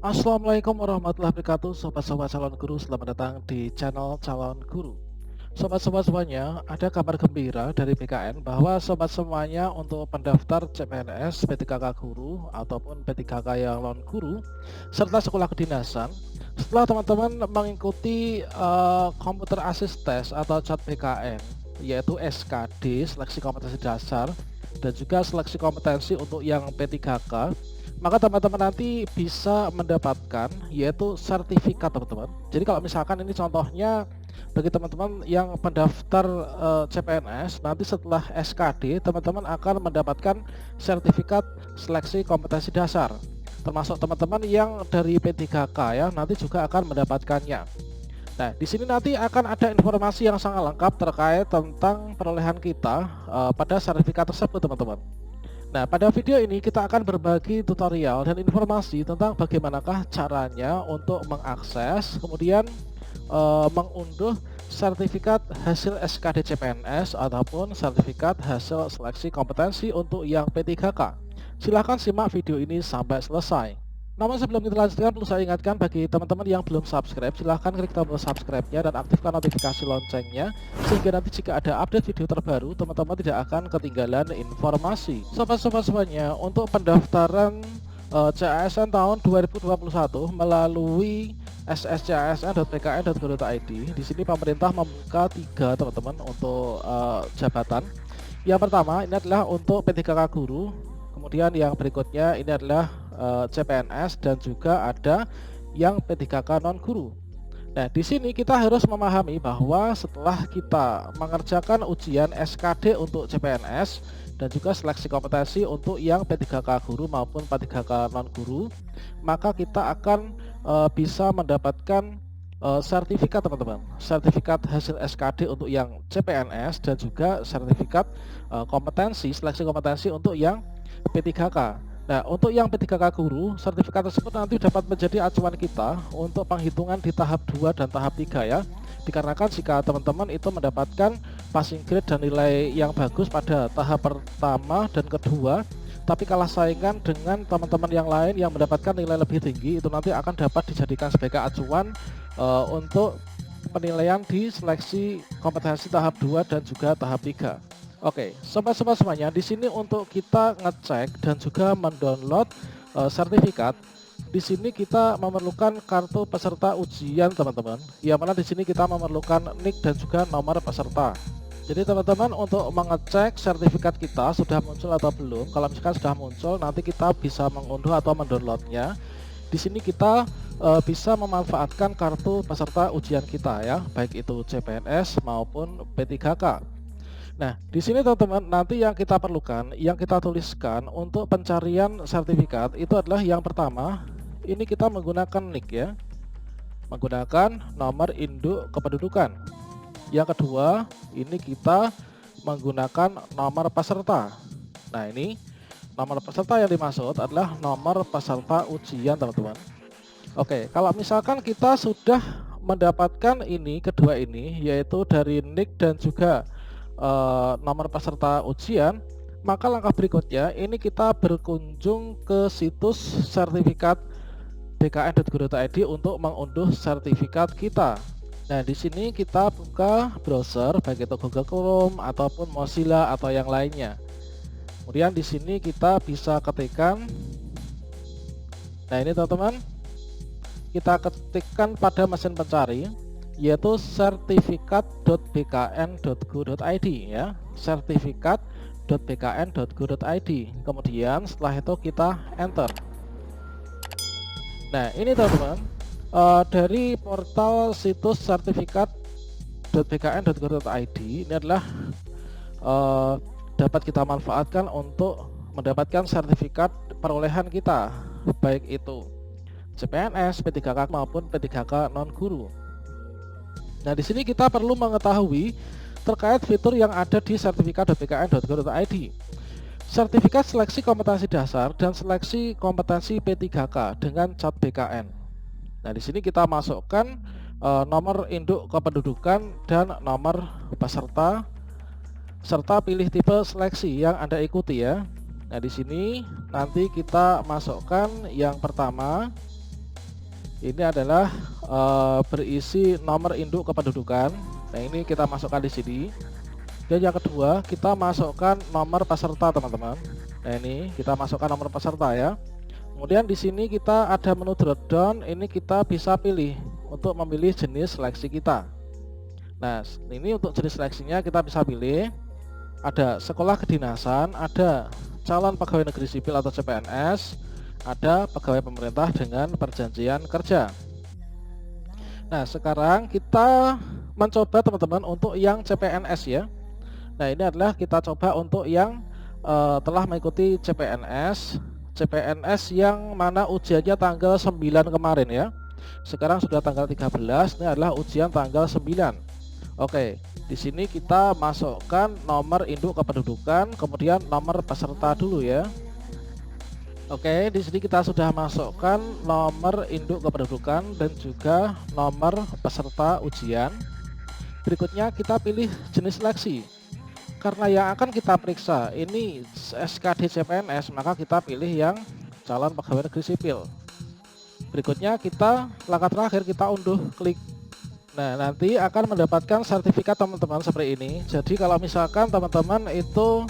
Assalamualaikum warahmatullahi wabarakatuh, sobat-sobat calon guru, selamat datang di channel calon guru. Sobat-sobat semuanya, ada kabar gembira dari BKN bahwa sobat semuanya untuk pendaftar CPNS, P3K guru ataupun P3K yang non guru serta sekolah kedinasan, setelah teman-teman mengikuti komputer assist test atau CAT BKN, yaitu SKD seleksi kompetensi dasar dan juga seleksi kompetensi untuk yang P3K, maka teman-teman nanti bisa mendapatkan yaitu sertifikat teman-teman. Jadi kalau misalkan ini contohnya bagi teman-teman yang pendaftar CPNS, nanti setelah SKD teman-teman akan mendapatkan sertifikat seleksi kompetensi dasar. Termasuk teman-teman yang dari P3K ya, nanti juga akan mendapatkannya. Nah, di sini nanti akan ada informasi yang sangat lengkap terkait tentang perolehan kita pada sertifikat tersebut teman-teman. Nah, pada video ini kita akan berbagi tutorial dan informasi tentang bagaimanakah caranya untuk mengakses, kemudian mengunduh sertifikat hasil SKD CPNS ataupun sertifikat hasil seleksi kompetensi untuk yang P3K. Silahkan simak video ini sampai selesai. Namun sebelum kita lanjutkan, perlu saya ingatkan bagi teman-teman yang belum subscribe, silahkan klik tombol subscribe-nya dan aktifkan notifikasi loncengnya, sehingga nanti jika ada update video terbaru, teman-teman tidak akan ketinggalan informasi. Sobat-sobat semuanya, untuk pendaftaran CASN tahun 2021 melalui sscsn.bkn.go.id, di sini pemerintah membuka 3 teman-teman untuk jabatan. Yang pertama ini adalah untuk P3K guru, kemudian yang berikutnya ini adalah CPNS, dan juga ada yang P3K non guru. Nah, di sini kita harus memahami bahwa setelah kita mengerjakan ujian SKD untuk CPNS dan juga seleksi kompetensi untuk yang P3K guru maupun P3K non guru, maka kita akan bisa mendapatkan sertifikat teman-teman, sertifikat hasil SKD untuk yang CPNS dan juga sertifikat kompetensi, seleksi kompetensi untuk yang P3K. Nah, untuk yang P3K guru, sertifikat tersebut nanti dapat menjadi acuan kita untuk penghitungan di tahap 2 dan tahap 3 ya. Dikarenakan jika teman-teman itu mendapatkan passing grade dan nilai yang bagus pada tahap pertama dan kedua, tapi kalah saingan dengan teman-teman yang lain yang mendapatkan nilai lebih tinggi, itu nanti akan dapat dijadikan sebagai acuan untuk penilaian di seleksi kompetensi tahap 2 dan juga tahap 3. Oke, sobat-sobat semuanya, di sini untuk kita ngecek dan juga mendownload sertifikat. Di sini kita memerlukan kartu peserta ujian teman-teman. Yang mana di sini kita memerlukan NIK dan juga nomor peserta. Jadi teman-teman, untuk mengecek sertifikat kita sudah muncul atau belum. Kalau misalkan sudah muncul, nanti kita bisa mengunduh atau mendownloadnya. Di sini kita bisa memanfaatkan kartu peserta ujian kita ya, baik itu CPNS maupun P3K. Nah, di sini teman-teman, nanti yang kita perlukan, yang kita tuliskan untuk pencarian sertifikat itu adalah yang pertama, ini kita menggunakan NIK ya, menggunakan nomor induk kependudukan. Yang kedua, ini kita menggunakan nomor peserta. Nah, ini nomor peserta yang dimaksud adalah nomor peserta ujian teman-teman. Oke, kalau misalkan kita sudah mendapatkan ini, kedua ini, yaitu dari NIK dan juga nomor peserta ujian, maka langkah berikutnya ini kita berkunjung ke situs sertifikat bkn.go.id untuk mengunduh sertifikat kita. Nah, di sini kita buka browser baik itu Google Chrome ataupun Mozilla atau yang lainnya. Kemudian di sini kita bisa ketikkan, nah ini teman-teman, kita ketikkan pada mesin pencari yaitu sertifikat.bkn.go.id ya, sertifikat.bkn.go.id. Kemudian setelah itu kita enter. Nah, ini teman-teman, dari portal situs sertifikat.bkn.go.id ini adalah dapat kita manfaatkan untuk mendapatkan sertifikat perolehan kita, baik itu CPNS, P3K maupun P3K non guru. Nah, di sini kita perlu mengetahui terkait fitur yang ada di sertifikat.bkn.go.id. Sertifikat seleksi kompetensi dasar dan seleksi kompetensi P3K dengan CAT BKN. Nah, di sini kita masukkan nomor induk kependudukan dan nomor peserta serta pilih tipe seleksi yang Anda ikuti ya. Nah, di sini nanti kita masukkan yang pertama Ini adalah berisi nomor induk kependudukan. Nah, ini kita masukkan di sini. Dan yang kedua, kita masukkan nomor peserta, teman-teman. Nah, ini kita masukkan nomor peserta ya. Kemudian di sini kita ada menu drop down, ini kita bisa pilih untuk memilih jenis seleksi kita. Nah, ini untuk jenis seleksinya kita bisa pilih ada sekolah kedinasan, ada calon pegawai negeri sipil atau CPNS, ada pegawai pemerintah dengan perjanjian kerja. Nah, sekarang kita mencoba teman-teman untuk yang CPNS ya. Nah, ini adalah kita coba untuk yang telah mengikuti CPNS yang mana ujiannya tanggal 9 kemarin ya. Sekarang sudah tanggal 13, ini adalah ujian tanggal 9. Oke, di sini kita masukkan nomor induk kependudukan, kemudian nomor peserta dulu ya. Oke, di sini kita sudah masukkan nomor induk kependudukan dan juga nomor peserta ujian. Berikutnya kita pilih jenis seleksi. Karena yang akan kita periksa ini SKD CPNS, maka kita pilih yang calon pegawai negeri sipil. Berikutnya kita langkah terakhir kita unduh klik. Nah, nanti akan mendapatkan sertifikat teman-teman seperti ini. Jadi kalau misalkan teman-teman itu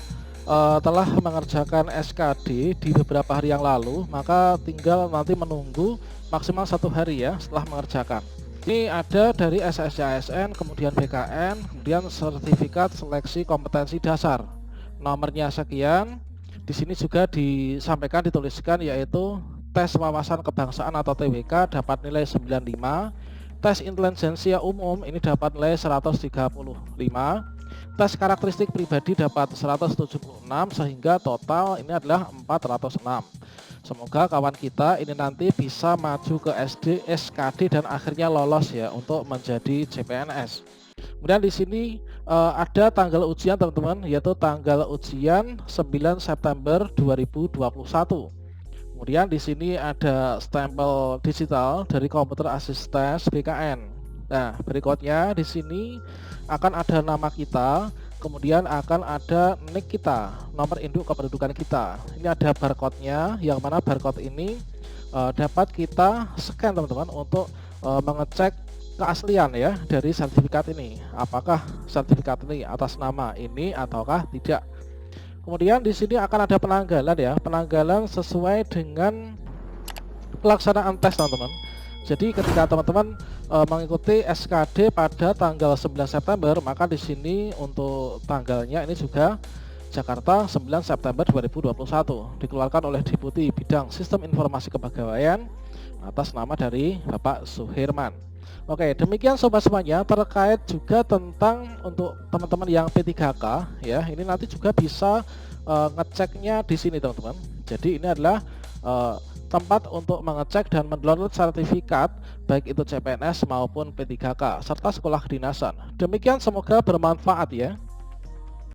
telah mengerjakan SKD di beberapa hari yang lalu, maka tinggal nanti menunggu maksimal 1 hari ya setelah mengerjakan. Ini ada dari SSCASN, kemudian BKN, kemudian sertifikat seleksi kompetensi dasar. Nomornya sekian. Di sini juga disampaikan, dituliskan yaitu tes wawasan kebangsaan atau TWK dapat nilai 95, tes intelijensia umum ini dapat nilai 135, tes karakteristik pribadi dapat 176, sehingga total ini adalah 406. Semoga kawan kita ini nanti bisa maju ke SD, SKD dan akhirnya lolos ya untuk menjadi CPNS. Kemudian di sini ada tanggal ujian teman-teman, yaitu tanggal ujian 9 September 2021. Kemudian di sini ada stempel digital dari komputer asisten BKN. Nah, berikutnya di sini akan ada nama kita, kemudian akan ada NIK kita, nomor induk kependudukan kita. Ini ada barcode-nya, yang mana barcode ini dapat kita scan teman-teman untuk mengecek keaslian ya dari sertifikat ini. Apakah sertifikat ini atas nama ini ataukah tidak. Kemudian di sini akan ada penanggalan ya, penanggalan sesuai dengan pelaksanaan tes teman-teman. Jadi ketika teman-teman mengikuti SKD pada tanggal 9 September, maka di sini untuk tanggalnya ini juga Jakarta 9 September 2021 dikeluarkan oleh Deputi Bidang Sistem Informasi Kepegawaian atas nama dari Bapak Suherman. Oke, demikian sobat semuanya terkait juga tentang untuk teman-teman yang P3K ya. Ini nanti juga bisa ngeceknya di sini teman-teman. Jadi ini adalah tempat untuk mengecek dan mendownload sertifikat baik itu CPNS maupun P3K serta sekolah kedinasan. Demikian, semoga bermanfaat ya.